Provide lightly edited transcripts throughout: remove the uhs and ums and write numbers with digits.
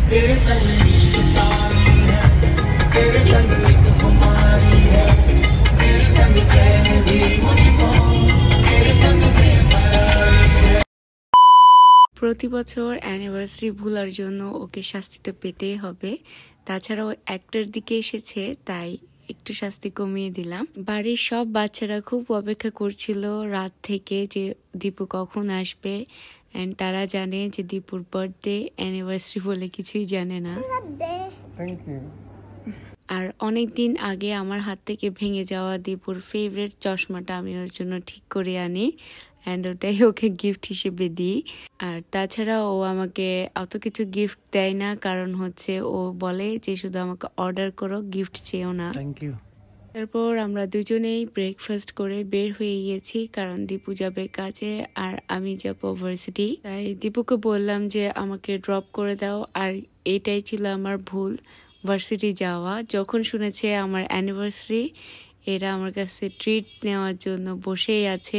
तेरे संग इश्क तारी है, तेरे संग एक खुमारी है, तेरे संग चैन भी मुझको, तेरे संग बेकरारी है। প্রতি বছর অ্যানিভার্সারি ভুলার জন্য ওকে শাস্তি তো পেতেই হবে, তাছাড়াও একটার দিকে এসেছে তাই একটু শাস্তি কমিয়ে দিলাম। বাড়ির সব বাচ্চারা খুব অপেক্ষা করছিল রাত থেকে যে দীপু কখন আসবে, এন্ড তারা জানে যে দীপুর বার্থডে, অ্যানিভার্সারি বলে কিছুই জানে না। আর অনেকদিন আগে আমার হাত থেকে ভেঙে যাওয়া দীপুর ফেভারিট চশমাটা আমি ওর জন্য ঠিক করে আনি অ্যান্ড ওটাই ওকে গিফট হিসেবে দিই। আর তাছাড়া ও আমাকে অত কিছু গিফট দেয় না, কারণ হচ্ছে ও বলে যে শুধু আমাকে অর্ডার করো, গিফট চেয়েও না। Thank you. তারপর আমরা দুজনেই ব্রেকফাস্ট করে বের হয়ে গিয়েছি, কারণ দীপু যাবে কাজে আর আমি যাবো ভার্সিটি। তাই দীপুকে বললাম যে আমাকে ড্রপ করে দাও, আর এটাই ছিল আমার ভুল, ভার্সিটি যাওয়া। যখন শুনেছে আমার অ্যানিভার্সারি, এরা আমার কাছে ট্রিট নেওয়ার জন্য বসেই আছে।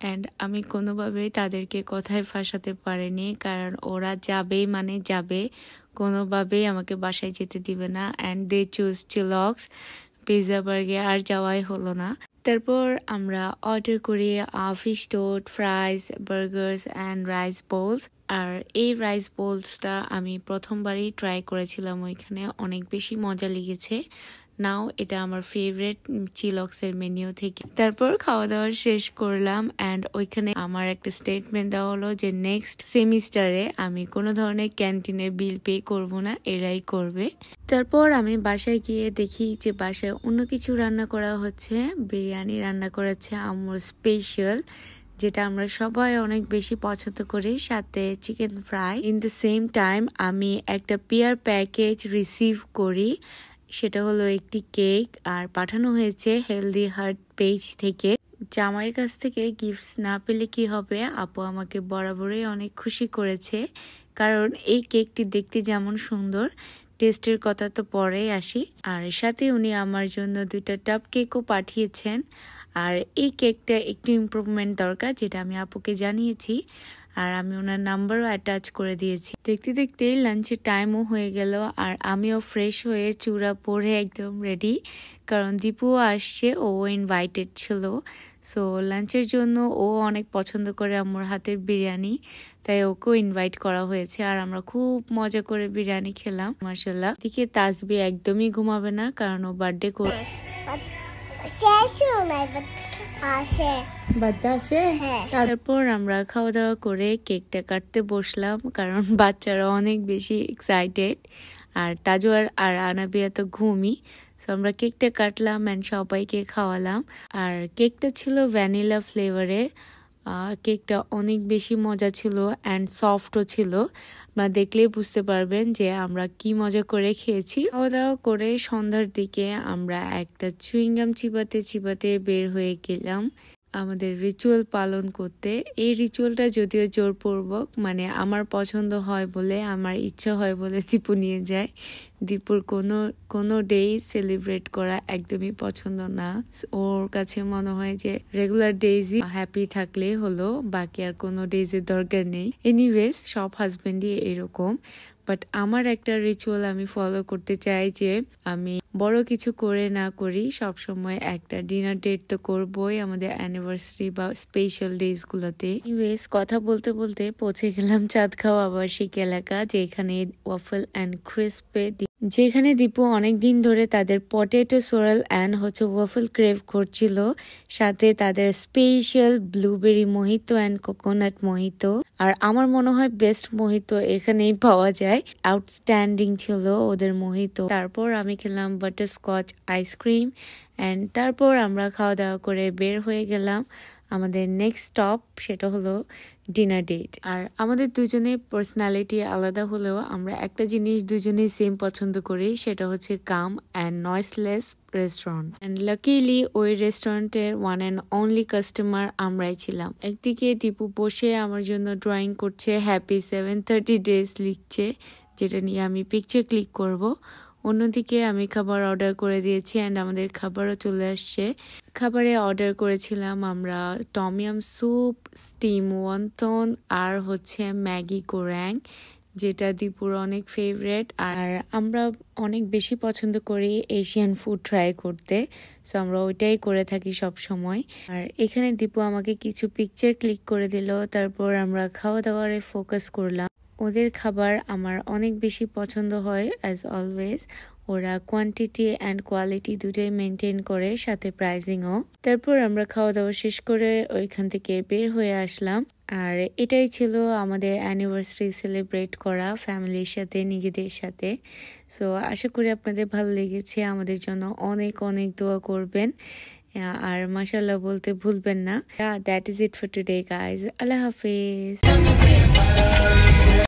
এন্ড আমি কোনোভাবেই তাদেরকে কথায় ফাঁসাতে পারিনি, কারণ ওরা যাবেই মানে যাবে, কোনোভাবেই আমাকে বাসায় যেতে দিবে না। And they choose Chillox, pizza burger, আর যাওয়াই হলো না। তারপর আমরা অর্ডার করি fish toast, fries, burgers and rice bowls. আর এই রাইস বোলসটা আমি প্রথমবারই ট্রাই করেছিলাম ওইখানে, অনেক বেশি মজা লেগেছে। নাও এটা আমার ফেভারিট চিলক্সের মেনিউ থেকে। তারপর খাওয়া দাওয়া শেষ করলাম অ্যান্ড ওইখানে আমার একটা স্টেটমেন্ট দেওয়া হলো যে নেক্সট সেমিস্টারে আমি কোনো ধরনের ক্যান্টিনের বিল পে করব না, এরাই করবে। তারপর আমি বাসায় গিয়ে দেখি যে বাসায় অন্য কিছু রান্না করা হচ্ছে, বিরিয়ানি রান্না করেছে আম্মুর স্পেশাল, যেটা আমরা সবাই অনেক বেশি পছন্দ করি, সাথে chicken fry. In the same time আমি একটা পিয়ার প্যাকেজ রিসিভ করি, সেটা হলো একটি কেক, আর পাঠানো হয়েছে হেলদি হার্ট পেজ থেকে। জামাইয়ের কাছ থেকে গিফটস না পেলে কি হবে, আপু আমাকে বরাবরই অনেক খুশি করেছে, কারণ এই কেকটি দেখতে যেমন সুন্দর, টেস্টের কথা তো পরেই আসি। আর সাথে উনি আমার জন্য 2টা টাপ কেকও পাঠিয়েছেন। আর এই কেকটা একটু ইমপ্রুভমেন্ট দরকার, যেটা আমি আপুকে জানিয়েছি, আর আমি ওনার নাম্বারও অ্যাটাচ করে দিয়েছি। দেখতে দেখতে লাঞ্চের টাইমও হয়ে গেল, আর আমিও ফ্রেশ হয়ে চূড়া পরে একদম রেডি, কারণ দীপুও আসছে, ও ইনভাইটেড ছিল। সো লাঞ্চের জন্য ও অনেক পছন্দ করে আমার হাতের বিরিয়ানি, তাই ওকেও ইনভাইট করা হয়েছে। আর আমরা খুব মজা করে বিরিয়ানি খেলাম মাশাআল্লাহ। দিকে তাসবি একদমই ঘুমাবে না, কারণ ও বার্থডে করে। তারপর আমরা খাওয়া দাওয়া করে কেকটা কাটতে বসলাম, কারণ বাচ্চারা অনেক বেশি এক্সাইটেড, আর তাজু আর আনাবিয়া তো ঘুমই। সো আমরা কেকটা কাটলাম অ্যান্ড সবাইকে খাওয়ালাম। আর কেকটা ছিল ভ্যানিলা ফ্লেভারের। কেকটা অনেক বেশি মজা ছিল অ্যান্ড সফটও ছিল, আপনারা দেখলেই বুঝতে পারবেন যে আমরা কি মজা করে খেয়েছি। খাওয়া দাওয়া করে সন্ধ্যার দিকে আমরা একটা চুইংগাম চিবাতে চিবাতে বের হয়ে গেলাম আমাদের রিচুয়াল পালন করতে। এই রিচুয়ালটা যদিও জোরপূর্বক, মানে আমার পছন্দ হয় বলে, আমার ইচ্ছা হয় বলে দীপু নিয়ে যায়। দীপুর কোনো ডে সেলিব্রেট করা একদমই পছন্দ না, ওর কাছে মনে হয় যে রেগুলার ডেজই হ্যাপি থাকলেই হলো, বাকি আর কোনো ডেজের দরকার নেই। এনিওয়েজ সব হাজবেন্ডই এরকম, বাট আমার একটা রিচুয়াল আমি ফলো করতে চাই যে আমি বড় কিছু করে না করি, সবসময় একটা ডিনার ডেট তো করবোই আমাদের অ্যানিভার্সারি বা স্পেশাল ডেজ গুলোতে। এনিওয়েজ কথা বলতে বলতে পৌঁছে গেলাম চাঁদখাও আবাসিক এলাকা, যেখানে ওয়াফল অ্যান্ড ক্রিস্পে যেখানে দীপু অনেকদিন ধরে তাদের potato swirl and waffle crave করছিল, সাথে তাদের special blueberry mojito and coconut mojito. আর আমার মনে হয় বেস্ট মোহিতো এখানেই পাওয়া যায়, আউটস্ট্যান্ডিং ছিল ওদের মোহিতো। তারপর আমি খেলাম বাটারস্কচ আইসক্রিম অ্যান্ড তারপর আমরা খাওয়া দাওয়া করে বের হয়ে গেলাম আমাদের নেক্সট স্টপ, সেটা হলো ডিনার ডেট। আর আমাদের দুজনের পার্সোনালিটি আলাদা হলেও আমরা একটা জিনিস দুজনেই সেম পছন্দ করি, সেটা হচ্ছে calm and noiseless restaurant. And luckily ওই রেস্টুরেন্টের ওয়ান অ্যান্ড অনলি কাস্টমার আমরাই ছিলাম। একদিকে দীপু বসে আমার জন্য ড্রয়িং করছে, হ্যাপি 730 ডেজ লিখছে, যেটা নিয়ে আমি পিকচার ক্লিক করব। অন্যদিকে আমি খাবার অর্ডার করে দিয়েছি অ্যান্ড আমাদের খাবারও চলে আসছে। খাবারে অর্ডার করেছিলাম আমরা টমিয়াম স্যুপ, স্টিম ওয়ন্তন আর হচ্ছে ম্যাগি গোরাং, যেটা দীপুর অনেক ফেভারেট। আর আমরা অনেক বেশি পছন্দ করি এশিয়ান ফুড ট্রাই করতে, সো আমরা ওইটাই করে থাকি সব সময়। আর এখানে দীপু আমাকে কিছু পিকচার ক্লিক করে দিল, তারপর আমরা খাওয়া দাওয়ারে ফোকাস করলাম। ওদের খাবার আমার অনেক বেশি পছন্দ হয় অ্যাজ অলওয়েজ। ওরা কোয়ান্টিটি অ্যান্ড কোয়ালিটি দুটোই মেনটেন করে, সাথে প্রাইজিংও। তারপর আমরা খাওয়া দাওয়া শেষ করে ওইখান থেকে বের হয়ে আসলাম। আর এটাই ছিল আমাদের অ্যানিভার্সারি সেলিব্রেট করা ফ্যামিলির সাথে, নিজেদের সাথে। সো আশা করি আপনাদের ভালো লেগেছে। আমাদের জন্য অনেক অনেক দোয়া করবেন আর মাশাআল্লাহ বলতে ভুলবেন না। That is it for today guys. Allah Hafiz.